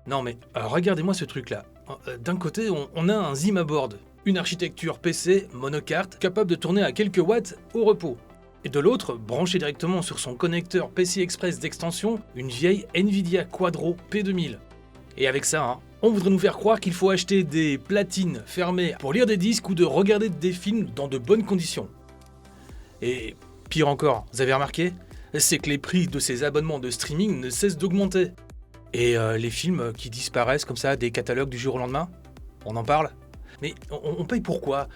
Non mais regardez-moi ce truc-là. D'un côté, on a un Zimaboard, une architecture PC monocarte capable de tourner à quelques watts au repos. Et de l'autre, branché directement sur son connecteur PCI Express d'extension, une vieille Nvidia Quadro P2000. Et avec ça, on voudrait nous faire croire qu'il faut acheter des platines fermées pour lire des disques ou de regarder des films dans de bonnes conditions. Et pire encore, vous avez remarqué ? C'est que les prix de ces abonnements de streaming ne cessent d'augmenter. Et les films qui disparaissent comme ça des catalogues du jour au lendemain, on en parle ? Mais on paye pourquoi ?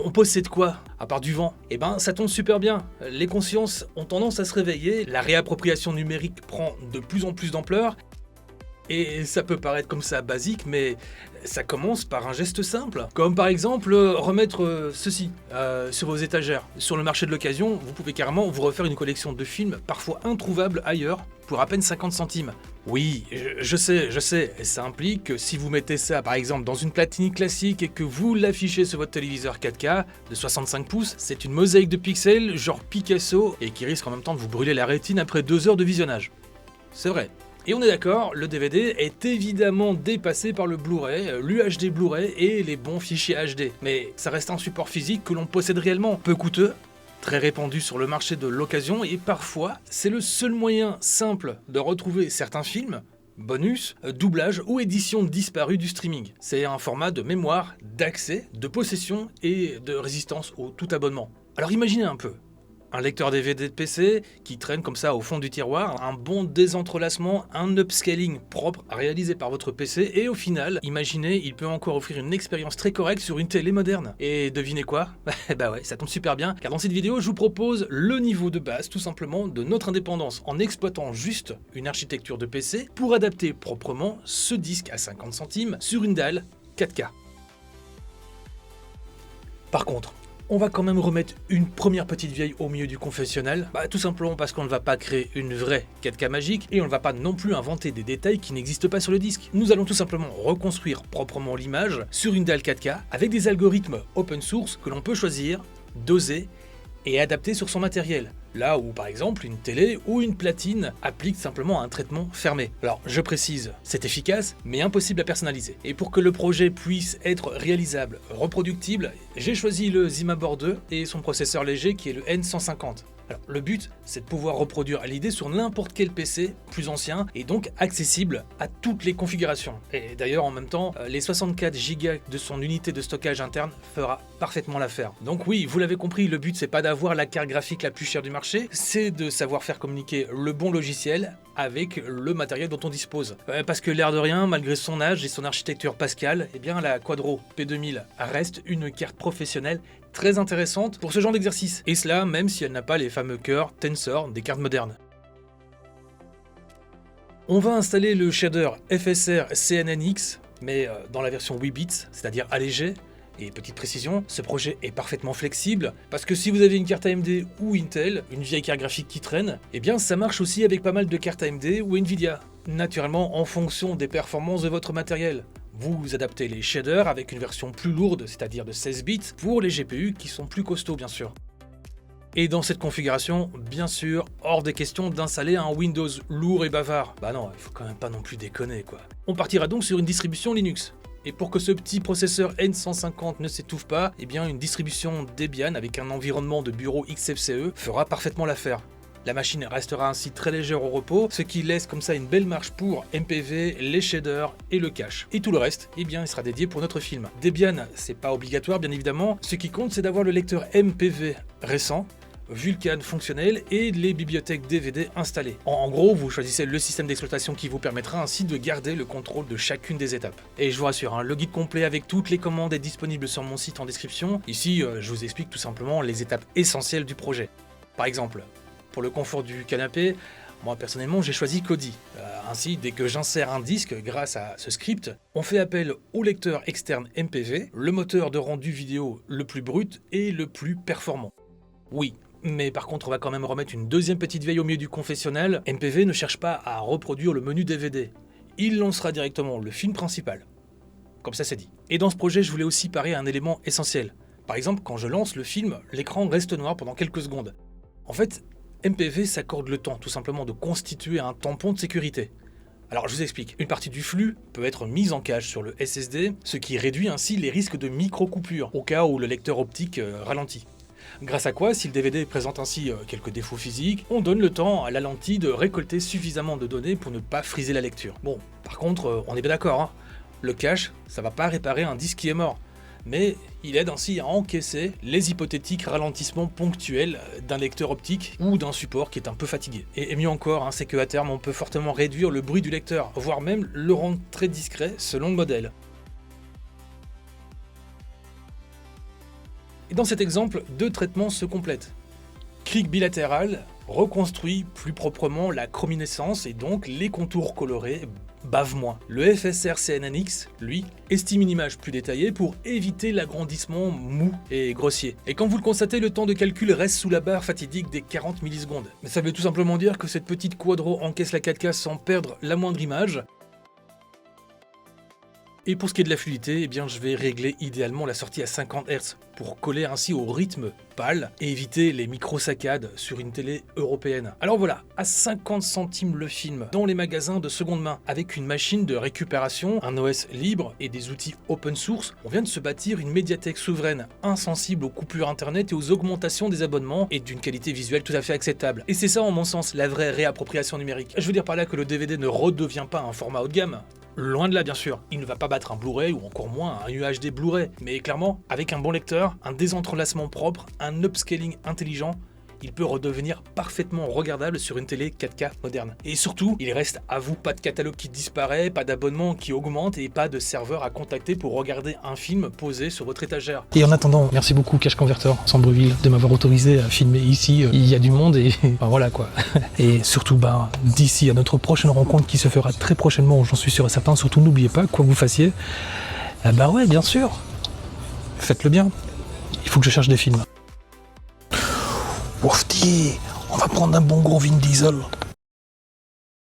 On possède quoi ? À part du vent ? Eh ben, ça tombe super bien. Les consciences ont tendance à se réveiller, la réappropriation numérique prend de plus en plus d'ampleur, et ça peut paraître comme ça basique, mais ça commence par un geste simple. Comme par exemple, remettre ceci sur vos étagères. Sur le marché de l'occasion, vous pouvez carrément vous refaire une collection de films, parfois introuvables ailleurs, pour à peine 50 centimes. Oui, je sais, et ça implique que si vous mettez ça par exemple dans une platine classique et que vous l'affichez sur votre téléviseur 4K de 65 pouces, c'est une mosaïque de pixels genre Picasso et qui risque en même temps de vous brûler la rétine après 2 heures de visionnage. C'est vrai. Et on est d'accord, le DVD est évidemment dépassé par le Blu-ray, l'UHD Blu-ray et les bons fichiers HD. Mais ça reste un support physique que l'on possède réellement, peu coûteux, très répandu sur le marché de l'occasion et parfois c'est le seul moyen simple de retrouver certains films, bonus, doublage ou édition disparue du streaming. C'est un format de mémoire, d'accès, de possession et de résistance au tout abonnement. Alors imaginez un peu. Un lecteur DVD de PC qui traîne comme ça au fond du tiroir, un bon désentrelacement, un upscaling propre réalisé par votre PC et au final, imaginez, il peut encore offrir une expérience très correcte sur une télé moderne. Et devinez quoi ? Bah ouais, ça tombe super bien, car dans cette vidéo, je vous propose le niveau de base tout simplement de notre indépendance en exploitant juste une architecture de PC pour adapter proprement ce disque à 50 centimes sur une dalle 4K. Par contre, on va quand même remettre une première petite vieille au milieu du confessionnal, tout simplement parce qu'on ne va pas créer une vraie 4K magique et on ne va pas non plus inventer des détails qui n'existent pas sur le disque. Nous allons tout simplement reconstruire proprement l'image sur une dalle 4K avec des algorithmes open source que l'on peut choisir, doser et adapter sur son matériel. Là où par exemple une télé ou une platine applique simplement un traitement fermé. Alors je précise, c'est efficace mais impossible à personnaliser. Et pour que le projet puisse être réalisable, reproductible, j'ai choisi le Zimaboard 2 et son processeur léger qui est le N150. Alors, le but, c'est de pouvoir reproduire l'idée sur n'importe quel PC plus ancien et donc accessible à toutes les configurations. Et d'ailleurs, en même temps, les 64 Go de son unité de stockage interne fera parfaitement l'affaire. Donc oui, vous l'avez compris, le but c'est pas d'avoir la carte graphique la plus chère du marché, c'est de savoir faire communiquer le bon logiciel avec le matériel dont on dispose. Parce que l'air de rien, malgré son âge et son architecture Pascal, eh bien la Quadro P2000 reste une carte professionnelle très intéressante pour ce genre d'exercice. Et cela même si elle n'a pas les fameux cœurs Tensor des cartes modernes. On va installer le shader FSR CNNX, mais dans la version 8 bits, c'est-à-dire allégée. Et petite précision, ce projet est parfaitement flexible, parce que si vous avez une carte AMD ou Intel, une vieille carte graphique qui traîne, eh bien ça marche aussi avec pas mal de cartes AMD ou Nvidia, naturellement en fonction des performances de votre matériel. Vous adaptez les shaders avec une version plus lourde, c'est-à-dire de 16 bits, pour les GPU qui sont plus costauds bien sûr. Et dans cette configuration, bien sûr, hors des questions d'installer un Windows lourd et bavard. Bah non, il faut quand même pas non plus déconner quoi. On partira donc sur une distribution Linux. Et pour que ce petit processeur N150 ne s'étouffe pas, eh bien une distribution Debian avec un environnement de bureau XFCE fera parfaitement l'affaire. La machine restera ainsi très légère au repos, ce qui laisse comme ça une belle marge pour MPV, les shaders et le cache. Et tout le reste, eh bien il sera dédié pour notre film. Debian, c'est pas obligatoire bien évidemment, ce qui compte c'est d'avoir le lecteur MPV récent, Vulkan fonctionnel et les bibliothèques DVD installées. En gros, vous choisissez le système d'exploitation qui vous permettra ainsi de garder le contrôle de chacune des étapes. Et je vous rassure, le guide complet avec toutes les commandes est disponible sur mon site en description. Ici, je vous explique tout simplement les étapes essentielles du projet. Par exemple, pour le confort du canapé, moi personnellement j'ai choisi Kodi. Ainsi, dès que j'insère un disque grâce à ce script, on fait appel au lecteur externe MPV, le moteur de rendu vidéo le plus brut et le plus performant. Oui, mais par contre on va quand même remettre une deuxième petite veille au milieu du confessionnal. MPV ne cherche pas à reproduire le menu DVD. Il lancera directement le film principal. Comme ça c'est dit. Et dans ce projet je voulais aussi parer à un élément essentiel. Par exemple, quand je lance le film, l'écran reste noir pendant quelques secondes. En fait, MPV s'accorde le temps tout simplement de constituer un tampon de sécurité. Alors je vous explique, une partie du flux peut être mise en cache sur le SSD, ce qui réduit ainsi les risques de micro-coupures, au cas où le lecteur optique ralentit. Grâce à quoi, si le DVD présente ainsi quelques défauts physiques, on donne le temps à la lentille de récolter suffisamment de données pour ne pas friser la lecture. Bon, par contre, on est bien d'accord, hein, le cache, ça va pas réparer un disque qui est mort, mais il aide ainsi à encaisser les hypothétiques ralentissements ponctuels d'un lecteur optique ou d'un support qui est un peu fatigué. Et mieux encore, hein, c'est qu'à terme, on peut fortement réduire le bruit du lecteur, voire même le rendre très discret selon le modèle. Et dans cet exemple, deux traitements se complètent. Cric bilatéral reconstruit plus proprement la chrominescence et donc les contours colorés bavent moins. Le FSR CNNX, lui, estime une image plus détaillée pour éviter l'agrandissement mou et grossier. Et quand vous le constatez, le temps de calcul reste sous la barre fatidique des 40 millisecondes. Mais ça veut tout simplement dire que cette petite quadro encaisse la 4K sans perdre la moindre image. Et pour ce qui est de la fluidité, eh bien je vais régler idéalement la sortie à 50 Hz pour coller ainsi au rythme pâle et éviter les micro-saccades sur une télé européenne. Alors voilà, à 50 centimes le film dans les magasins de seconde main avec une machine de récupération, un OS libre et des outils open source, on vient de se bâtir une médiathèque souveraine, insensible aux coupures internet et aux augmentations des abonnements et d'une qualité visuelle tout à fait acceptable. Et c'est ça en mon sens la vraie réappropriation numérique. Je veux dire par là que le DVD ne redevient pas un format haut de gamme. Loin de là bien sûr, il ne va pas battre un Blu-ray ou encore moins un UHD Blu-ray, mais clairement, avec un bon lecteur, un désentrelacement propre, un upscaling intelligent, il peut redevenir parfaitement regardable sur une télé 4K moderne. Et surtout, il reste à vous, pas de catalogue qui disparaît, pas d'abonnement qui augmente et pas de serveur à contacter pour regarder un film posé sur votre étagère. Et en attendant, merci beaucoup Cache Converter, Sambreville, de m'avoir autorisé à filmer ici. Il y a du monde et enfin, voilà quoi. Et surtout, d'ici à notre prochaine rencontre qui se fera très prochainement, j'en suis sûr et certain, surtout n'oubliez pas, quoi que vous fassiez, ouais, bien sûr, faites-le bien. Il faut que je cherche des films. Wafti, on va prendre un bon gros Vin Diesel.